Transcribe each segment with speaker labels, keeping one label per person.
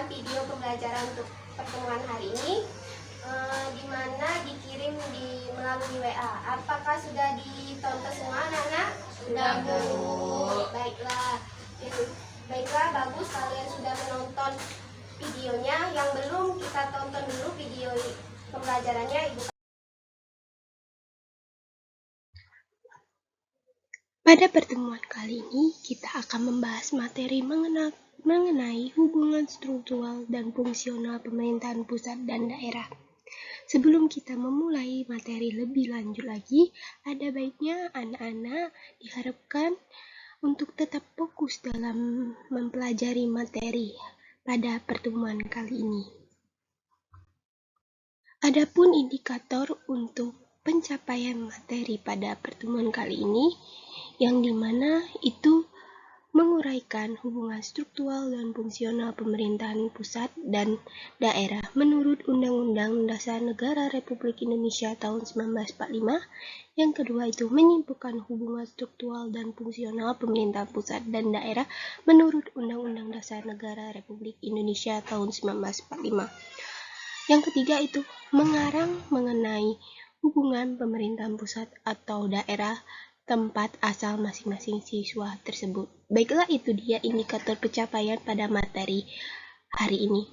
Speaker 1: mengirimkan video pembelajaran untuk pertemuan hari ini, di mana dikirim melalui WA. Apakah sudah ditonton semua anak-anak?
Speaker 2: Sudah, Bu.
Speaker 1: Baiklah. Baiklah, bagus kalian sudah menonton videonya. Yang belum, kita tonton dulu video pembelajarannya, Ibu.
Speaker 3: Pada pertemuan kali ini, kita akan membahas materi mengenai hubungan struktural dan fungsional pemerintahan pusat dan daerah. Sebelum kita memulai materi lebih lanjut lagi, ada baiknya anak-anak diharapkan untuk tetap fokus dalam mempelajari materi pada pertemuan kali ini. Adapun indikator untuk pencapaian materi pada pertemuan kali ini, yang dimana itu menguraikan hubungan struktural dan fungsional pemerintahan pusat dan daerah menurut Undang-Undang Dasar Negara Republik Indonesia tahun 1945. Yang kedua itu menyimpulkan hubungan struktural dan fungsional pemerintahan pusat dan daerah menurut Undang-Undang Dasar Negara Republik Indonesia tahun 1945. Yang ketiga itu mengarang mengenai hubungan pemerintahan pusat atau daerah tempat asal masing-masing siswa tersebut. Baiklah, itu dia indikator pencapaian pada materi hari ini.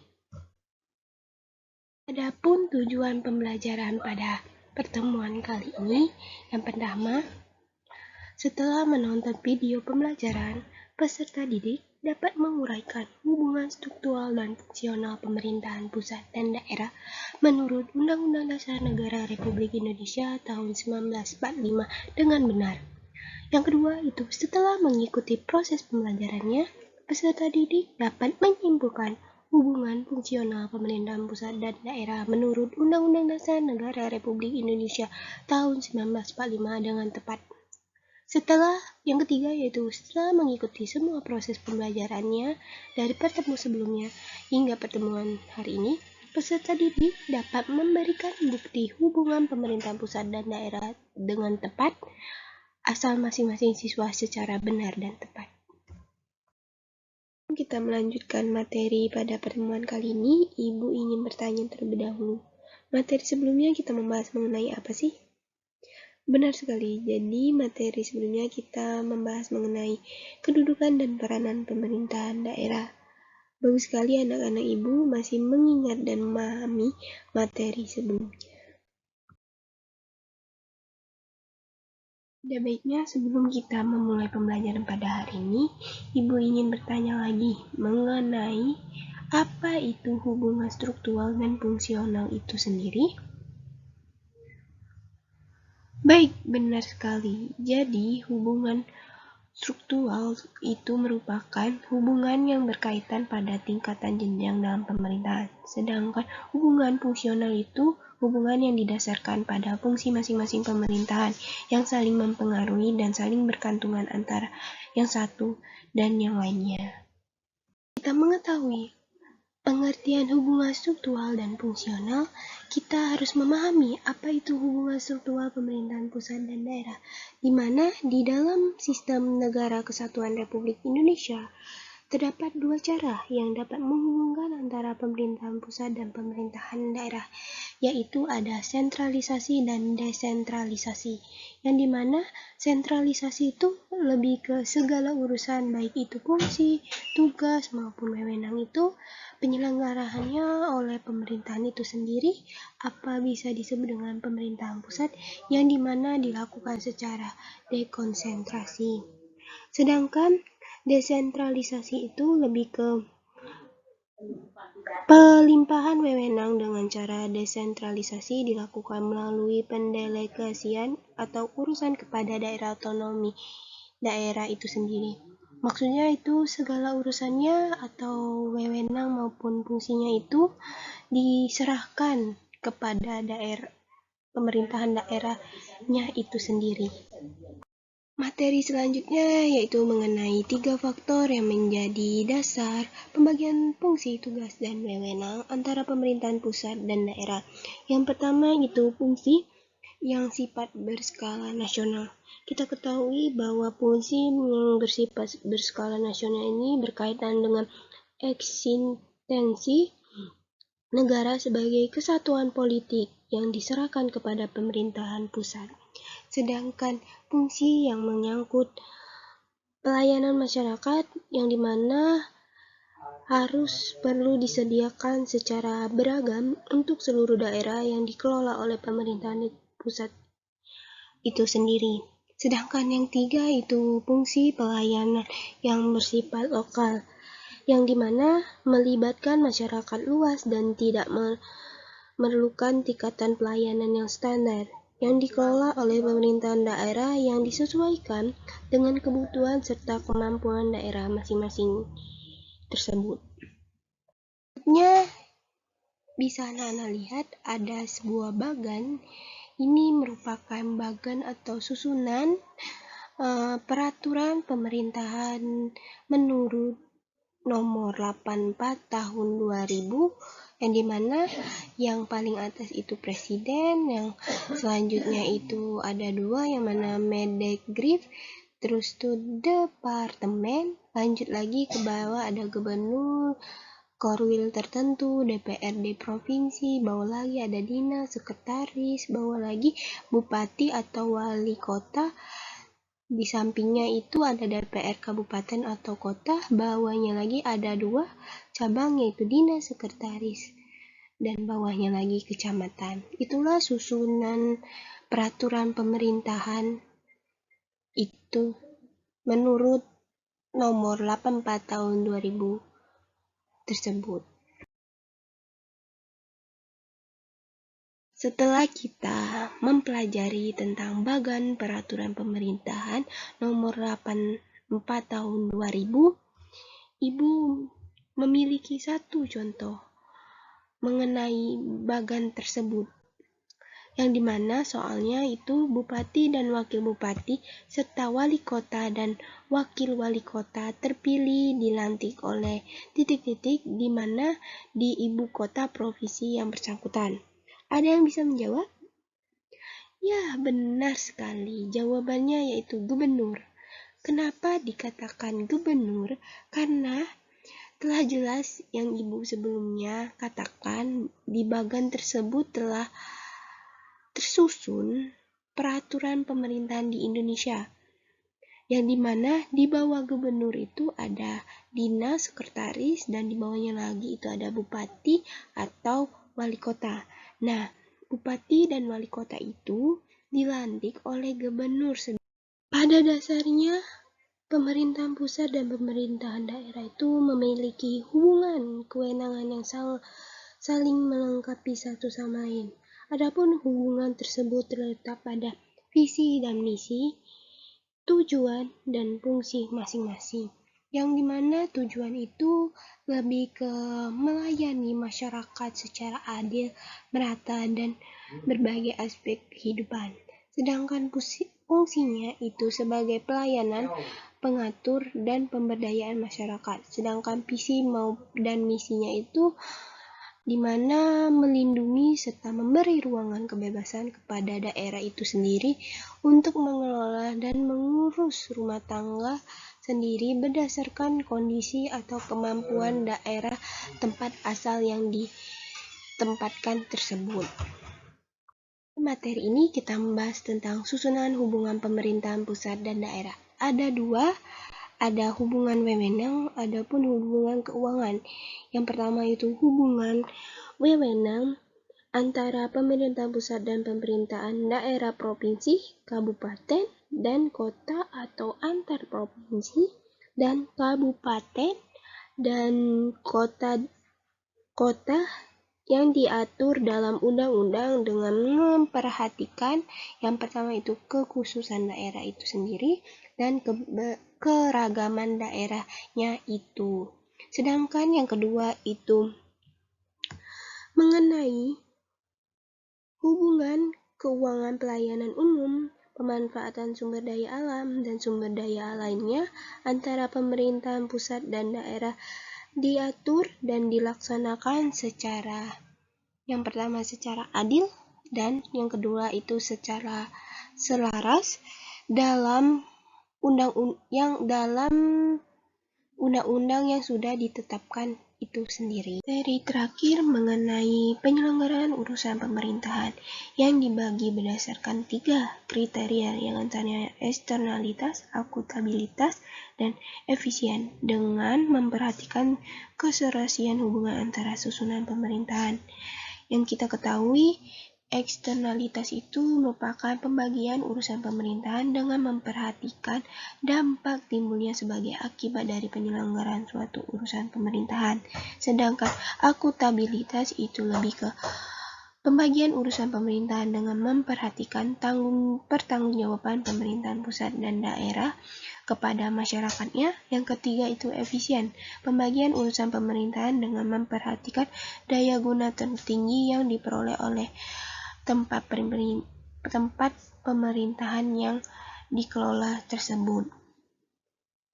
Speaker 3: Adapun tujuan pembelajaran pada pertemuan kali ini, yang pertama, setelah menonton video pembelajaran, peserta didik dapat menguraikan hubungan struktural dan fungsional pemerintahan pusat dan daerah menurut Undang-Undang Dasar Negara Republik Indonesia tahun 1945 dengan benar. Yang kedua itu setelah mengikuti proses pembelajarannya, peserta didik dapat menyimpulkan hubungan fungsional pemerintahan pusat dan daerah menurut Undang-Undang Dasar Negara Republik Indonesia tahun 1945 dengan tepat. Setelah yang ketiga yaitu setelah mengikuti semua proses pembelajarannya dari pertemuan sebelumnya hingga pertemuan hari ini, peserta didik dapat memberikan bukti hubungan pemerintahan pusat dan daerah dengan tepat asal masing-masing siswa secara benar dan tepat. Kita melanjutkan materi pada pertemuan kali ini. Ibu ingin bertanya terlebih dahulu. Materi sebelumnya kita membahas mengenai apa sih? Benar sekali, jadi materi sebelumnya kita membahas mengenai kedudukan dan peranan pemerintahan daerah. Bagus sekali anak-anak ibu masih mengingat dan memahami materi sebelumnya. Ada baiknya sebelum kita memulai pembelajaran pada hari ini, ibu ingin bertanya lagi mengenai apa itu hubungan struktural dan fungsional itu sendiri. Baik, benar sekali. Jadi, hubungan struktural itu merupakan hubungan yang berkaitan pada tingkatan jenjang dalam pemerintahan. Sedangkan hubungan fungsional itu hubungan yang didasarkan pada fungsi masing-masing pemerintahan yang saling mempengaruhi dan saling bergantungan antara yang satu dan yang lainnya. Kita mengetahui pengertian hubungan struktural dan fungsional, kita harus memahami apa itu hubungan struktural pemerintahan pusat dan daerah, di mana di dalam sistem negara kesatuan Republik Indonesia terdapat dua cara yang dapat menghubungkan antara pemerintahan pusat dan pemerintahan daerah, yaitu ada sentralisasi dan desentralisasi, yang dimana sentralisasi itu lebih ke segala urusan baik itu fungsi, tugas maupun wewenang itu penyelenggaraannya oleh pemerintahan itu sendiri, apa bisa disebut dengan pemerintahan pusat, yang dimana dilakukan secara dekonsentrasi. Sedangkan desentralisasi itu lebih ke pelimpahan wewenang dengan cara desentralisasi dilakukan melalui pendelegasian atau urusan kepada daerah otonomi daerah itu sendiri. Maksudnya itu segala urusannya atau wewenang maupun fungsinya itu diserahkan kepada pemerintahan daerahnya itu sendiri. Materi selanjutnya yaitu mengenai 3 faktor yang menjadi dasar pembagian fungsi, tugas, dan wewenang antara pemerintahan pusat dan daerah. Yang pertama itu fungsi yang sifat berskala nasional. Kita ketahui bahwa fungsi yang bersifat berskala nasional ini berkaitan dengan eksistensi eksistensi negara sebagai kesatuan politik yang diserahkan kepada pemerintahan pusat. Sedangkan fungsi yang menyangkut pelayanan masyarakat yang dimana harus perlu disediakan secara beragam untuk seluruh daerah yang dikelola oleh pemerintahan pusat itu sendiri. Sedangkan yang tiga itu fungsi pelayanan yang bersifat lokal, yang dimana melibatkan masyarakat luas dan tidak memerlukan tingkatan pelayanan yang standar, yang dikelola oleh pemerintahan daerah yang disesuaikan dengan kebutuhan serta kemampuan daerah masing-masing tersebut. Selanjutnya bisa Nana lihat ada sebuah bagan. Ini merupakan bagan atau susunan peraturan pemerintahan menurut nomor 84 tahun 2000, yang dimana yang paling atas itu presiden, yang selanjutnya itu ada dua yang mana Mendagri, terus tuh departemen, lanjut lagi ke bawah ada gubernur, korwil tertentu, DPRD provinsi, bawah lagi ada dinas, sekretaris, bawah lagi bupati atau wali kota. Di sampingnya itu ada DPR kabupaten atau kota, bawahnya lagi ada dua cabang yaitu dinas, sekretaris, dan bawahnya lagi kecamatan. Itulah susunan peraturan pemerintahan itu menurut nomor 84 tahun 2000 tersebut. Setelah kita mempelajari tentang bagan peraturan pemerintahan nomor 84 tahun 2000, Ibu memiliki satu contoh mengenai bagan tersebut, yang dimana soalnya itu bupati dan wakil bupati serta wali kota dan wakil wali kota terpilih dilantik oleh titik-titik di mana di ibu kota provinsi yang bersangkutan. Ada yang bisa menjawab? Ya, benar sekali. Jawabannya yaitu gubernur. Kenapa dikatakan gubernur? Karena telah jelas yang Ibu sebelumnya katakan di bagan tersebut telah tersusun peraturan pemerintahan di Indonesia, yang dimana di bawah gubernur itu ada dinas, sekretaris, dan di bawahnya lagi itu ada bupati atau wali kota. Nah, bupati dan wali kota itu dilantik oleh gubernur. Pada dasarnya, pemerintahan pusat dan pemerintahan daerah itu memiliki hubungan kewenangan yang saling melengkapi satu sama lain. Adapun hubungan tersebut terletak pada visi dan misi, tujuan dan fungsi masing-masing, yang dimana tujuan itu lebih ke melayani masyarakat secara adil, merata, dan berbagai aspek kehidupan. Sedangkan fungsinya itu sebagai pelayanan, pengatur, dan pemberdayaan masyarakat. Sedangkan visi dan misinya itu dimana melindungi serta memberi ruangan kebebasan kepada daerah itu sendiri untuk mengelola dan mengurus rumah tangga sendiri berdasarkan kondisi atau kemampuan daerah tempat asal yang ditempatkan tersebut. Materi ini kita membahas tentang susunan hubungan pemerintahan pusat dan daerah. Ada dua, ada hubungan wewenang, adapun hubungan keuangan. Yang pertama itu hubungan wewenang antara pemerintahan pusat dan pemerintahan daerah provinsi, kabupaten, dan kota atau antar provinsi dan kabupaten dan kota yang diatur dalam undang-undang dengan memperhatikan yang pertama itu kekhususan daerah itu sendiri dan keragaman daerahnya itu. Sedangkan yang kedua itu mengenai hubungan keuangan pelayanan umum, pemanfaatan sumber daya alam dan sumber daya lainnya antara pemerintahan pusat dan daerah diatur dan dilaksanakan secara yang pertama secara adil dan yang kedua itu secara selaras dalam undang-undang yang sudah ditetapkan itu sendiri. Materi terakhir mengenai penyelenggaraan urusan pemerintahan yang dibagi berdasarkan 3 kriteria yang antaranya eksternalitas, akutabilitas, dan efisien dengan memperhatikan keserasian hubungan antara susunan pemerintahan. Yang kita ketahui, eksternalitas itu merupakan pembagian urusan pemerintahan dengan memperhatikan dampak timbulnya sebagai akibat dari penyelenggaraan suatu urusan pemerintahan. Sedangkan akutabilitas itu lebih ke pembagian urusan pemerintahan dengan memperhatikan pertanggungjawaban pemerintahan pusat dan daerah kepada masyarakatnya. Yang ketiga itu efisien, pembagian urusan pemerintahan dengan memperhatikan daya guna tertinggi yang diperoleh oleh tempat pemerintahan yang dikelola tersebut.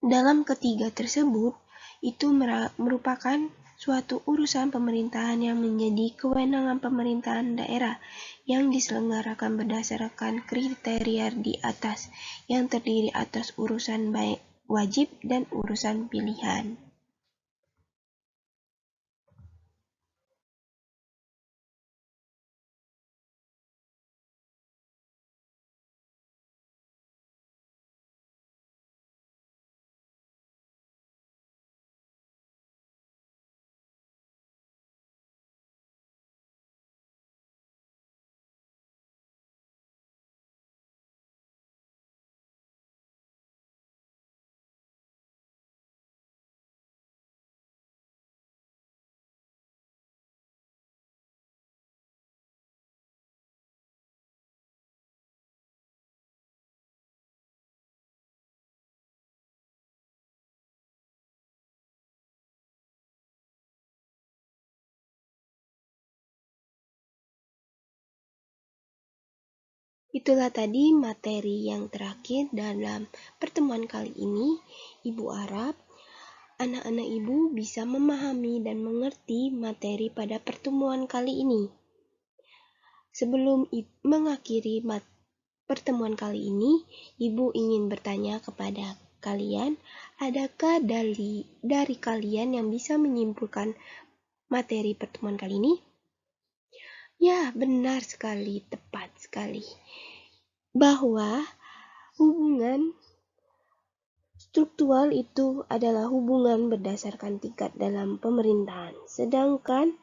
Speaker 3: Dalam ketiga tersebut, itu merupakan suatu urusan pemerintahan yang menjadi kewenangan pemerintahan daerah yang diselenggarakan berdasarkan kriteria di atas, yang terdiri atas urusan baik wajib dan urusan pilihan. Itulah tadi materi yang terakhir dalam pertemuan kali ini. Ibu harap anak-anak ibu bisa memahami dan mengerti materi pada pertemuan kali ini. Sebelum mengakhiri pertemuan kali ini, ibu ingin bertanya kepada kalian, adakah dari kalian yang bisa menyimpulkan materi pertemuan kali ini? Ya, benar sekali, tepat sekali. Bahwa hubungan struktural itu adalah hubungan berdasarkan tingkat dalam pemerintahan. Sedangkan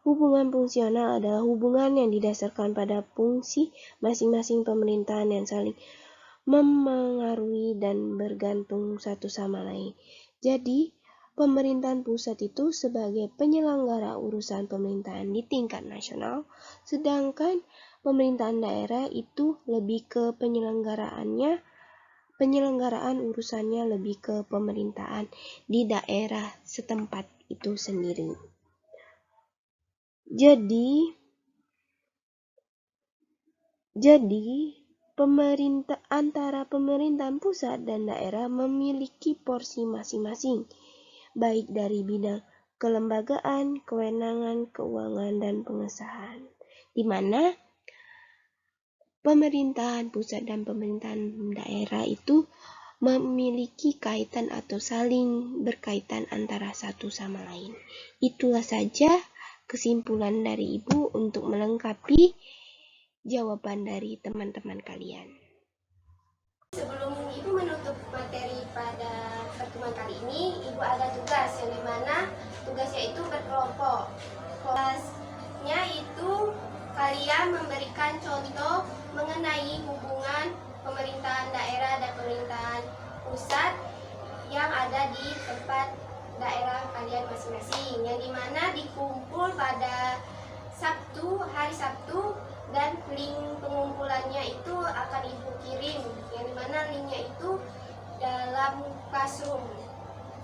Speaker 3: hubungan fungsional adalah hubungan yang didasarkan pada fungsi masing-masing pemerintahan yang saling memengaruhi dan bergantung satu sama lain. Jadi, pemerintahan pusat itu sebagai penyelenggara urusan pemerintahan di tingkat nasional, sedangkan pemerintahan daerah itu lebih ke penyelenggaraan urusannya lebih ke pemerintahan di daerah setempat itu sendiri. Jadi antara pemerintahan pusat dan daerah memiliki porsi masing-masing, baik dari bidang kelembagaan, kewenangan, keuangan, dan pengesahan, di mana pemerintahan pusat dan pemerintahan daerah itu memiliki kaitan atau saling berkaitan antara satu sama lain. Itulah saja kesimpulan dari Ibu untuk melengkapi jawaban dari teman-teman kalian.
Speaker 1: Sebelum Ibu menutup materi pada pertemuan kali ini, Ibu ada tugas yang dimana tugasnya itu berkelompok. Tugasnya itu kalian memberikan contoh mengenai hubungan pemerintahan daerah dan pemerintahan pusat yang ada di tempat daerah kalian masing-masing, yang dimana dikumpul pada hari Sabtu, dan link pengumpulannya itu akan Ibu kirim, yang dimana linknya itu dalam Classroom.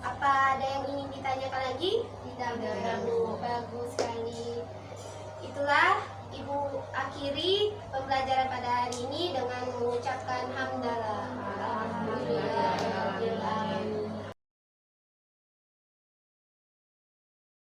Speaker 1: Apa ada yang ingin ditanyakan lagi? Tidak. Bagus sekali. Itulah Ibu akhiri pembelajaran pada hari ini dengan mengucapkan hamdalah. Alhamdulillah.